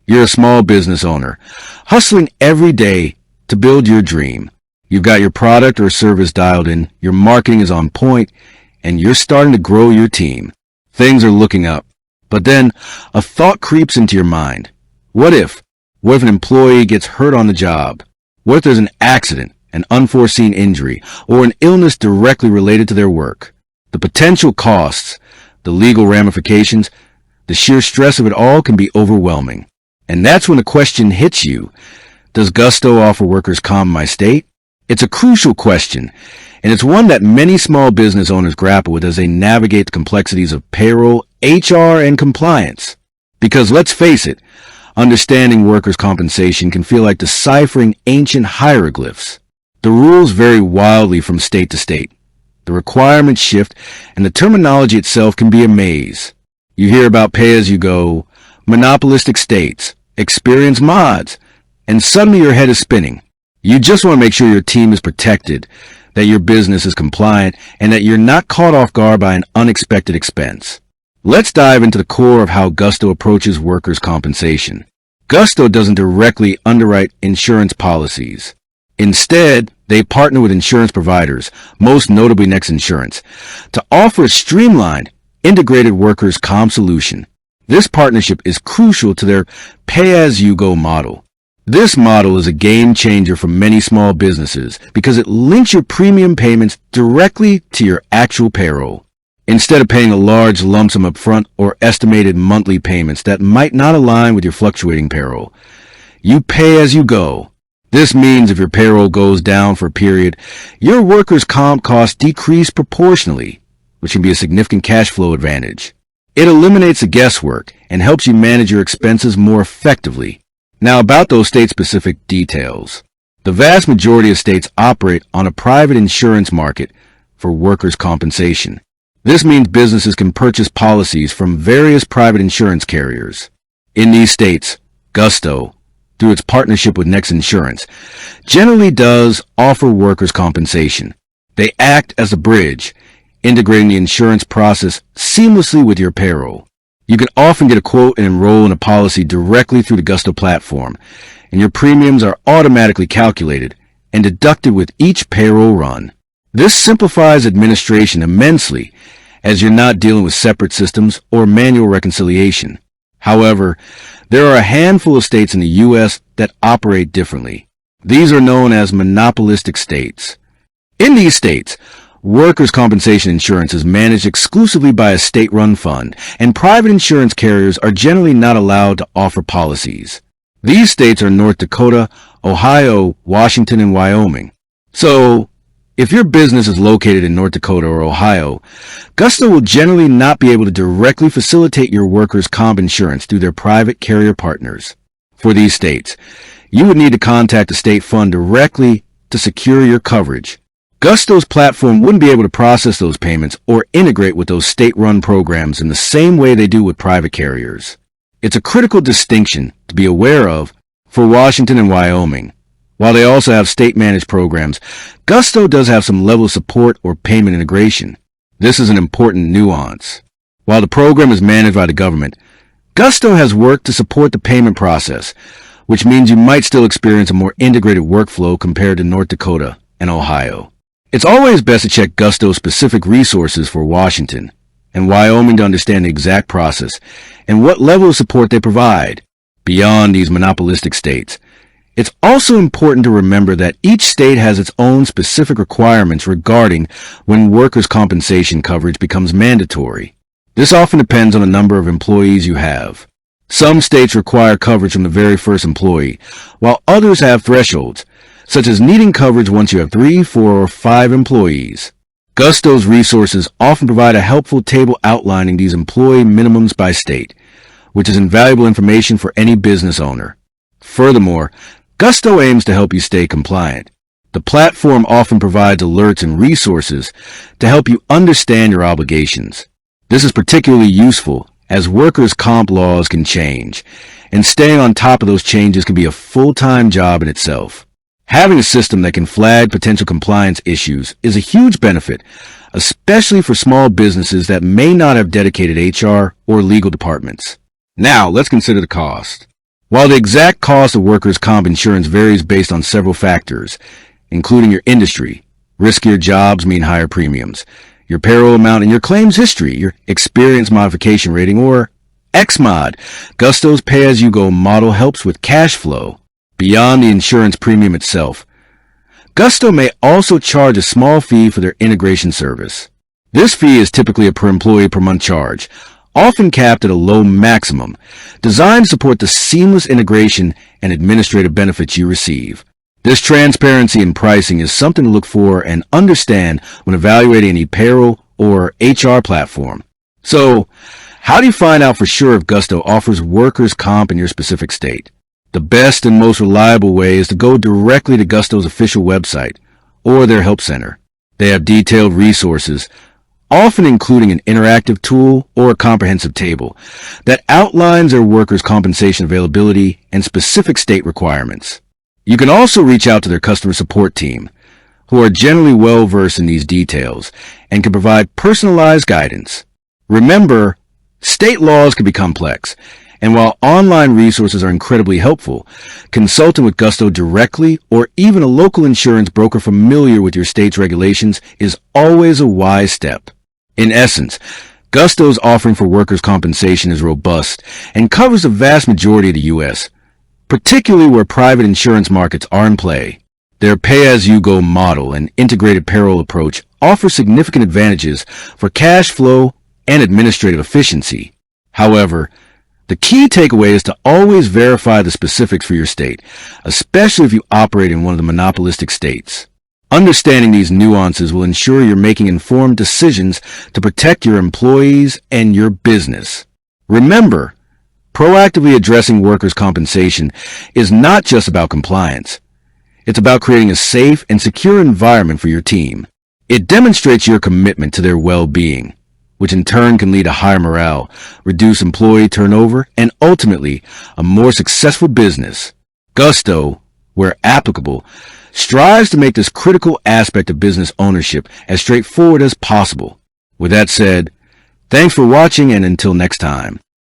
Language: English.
You're a small business owner, hustling every day to build your dream. You've got your product or service dialed in, your marketing is on point, and you're starting to grow your team. Things are looking up. But then a thought creeps into your mind. What if an employee gets hurt on the job? What if there's an accident, an unforeseen injury, or an illness directly related to their work? The potential costs, the legal ramifications, the sheer stress of it all can be overwhelming. And that's when the question hits you. Does Gusto offer workers' comp in my state? It's a crucial question, and it's one that many small business owners grapple with as they navigate the complexities of payroll, HR, and compliance. Because let's face it, understanding workers' compensation can feel like deciphering ancient hieroglyphs. The rules vary wildly from state to state. The requirements shift, and the terminology itself can be a maze. You hear about pay-as-you-go, monopolistic states, experienced mods, and suddenly your head is spinning. You just want to make sure your team is protected, that your business is compliant, and that you're not caught off guard by an unexpected expense. Let's dive into the core of how Gusto approaches workers' compensation. Gusto doesn't directly underwrite insurance policies. Instead, they partner with insurance providers, most notably Next Insurance, to offer a streamlined, integrated workers' comp solution. This partnership is crucial to their pay-as-you-go model. This model is a game changer for many small businesses because it links your premium payments directly to your actual payroll. Instead of paying a large lump sum up front or estimated monthly payments that might not align with your fluctuating payroll, you pay as you go. This means if your payroll goes down for a period, your workers' comp costs decrease proportionally, which can be a significant cash flow advantage. It eliminates the guesswork and helps you manage your expenses more effectively. Now about those state-specific details. The vast majority of states operate on a private insurance market for workers' compensation. This means businesses can purchase policies from various private insurance carriers. In these states, Gusto, through its partnership with Next Insurance, generally does offer workers' compensation. They act as a bridge, integrating the insurance process seamlessly with your payroll. You can often get a quote and enroll in a policy directly through the Gusto platform, and your premiums are automatically calculated and deducted with each payroll run. This simplifies administration immensely, as you're not dealing with separate systems or manual reconciliation. However, there are a handful of states in the U.S. that operate differently. These are known as monopolistic states. In these states, workers' compensation insurance is managed exclusively by a state-run fund, and private insurance carriers are generally not allowed to offer policies. These states are North Dakota, Ohio, Washington, and Wyoming. So, if your business is located in North Dakota or Ohio, Gusto will generally not be able to directly facilitate your workers' comp insurance through their private carrier partners. For these states, you would need to contact the state fund directly to secure your coverage. Gusto's platform wouldn't be able to process those payments or integrate with those state-run programs in the same way they do with private carriers. It's a critical distinction to be aware of for Washington and Wyoming. While they also have state-managed programs, Gusto does have some level of support or payment integration. This is an important nuance. While the program is managed by the government, Gusto has worked to support the payment process, which means you might still experience a more integrated workflow compared to North Dakota and Ohio. It's always best to check Gusto's specific resources for Washington and Wyoming to understand the exact process and what level of support they provide. Beyond these monopolistic states, it's also important to remember that each state has its own specific requirements regarding when workers' compensation coverage becomes mandatory. This often depends on the number of employees you have. Some states require coverage from the very first employee, while others have thresholds, such as needing coverage once you have 3, 4, or 5 employees. Gusto's resources often provide a helpful table outlining these employee minimums by state, which is invaluable information for any business owner. Furthermore, Gusto aims to help you stay compliant. The platform often provides alerts and resources to help you understand your obligations. This is particularly useful as workers' comp laws can change, and staying on top of those changes can be a full-time job in itself. Having a system that can flag potential compliance issues is a huge benefit, especially for small businesses that may not have dedicated HR or legal departments. Now, let's consider the cost. While the exact cost of workers' comp insurance varies based on several factors, including your industry, riskier jobs mean higher premiums, your payroll amount and your claims history, your experience modification rating, or XMod, Gusto's pay-as-you-go model helps with cash flow beyond the insurance premium itself. Gusto may also charge a small fee for their integration service. This fee is typically a per employee per month charge, often capped at a low maximum, designed to support the seamless integration and administrative benefits you receive. This transparency in pricing is something to look for and understand when evaluating any payroll or HR platform. So, how do you find out for sure if Gusto offers workers' comp in your specific state? The best and most reliable way is to go directly to Gusto's official website or their help center. They have detailed resources, often including an interactive tool or a comprehensive table that outlines their workers' compensation availability and specific state requirements. You can also reach out to their customer support team, who are generally well-versed in these details and can provide personalized guidance. Remember, state laws can be complex, and while online resources are incredibly helpful, consulting with Gusto directly or even a local insurance broker familiar with your state's regulations is always a wise step. In essence, Gusto's offering for workers' compensation is robust and covers the vast majority of the U.S., particularly where private insurance markets are in play. Their pay-as-you-go model and integrated payroll approach offer significant advantages for cash flow and administrative efficiency. However, the key takeaway is to always verify the specifics for your state, especially if you operate in one of the monopolistic states. Understanding these nuances will ensure you're making informed decisions to protect your employees and your business. Remember, proactively addressing workers' compensation is not just about compliance. It's about creating a safe and secure environment for your team. It demonstrates your commitment to their well-being, which in turn can lead to higher morale, reduce employee turnover, and ultimately a more successful business. Gusto, where applicable, strives to make this critical aspect of business ownership as straightforward as possible. With that said, thanks for watching, and until next time.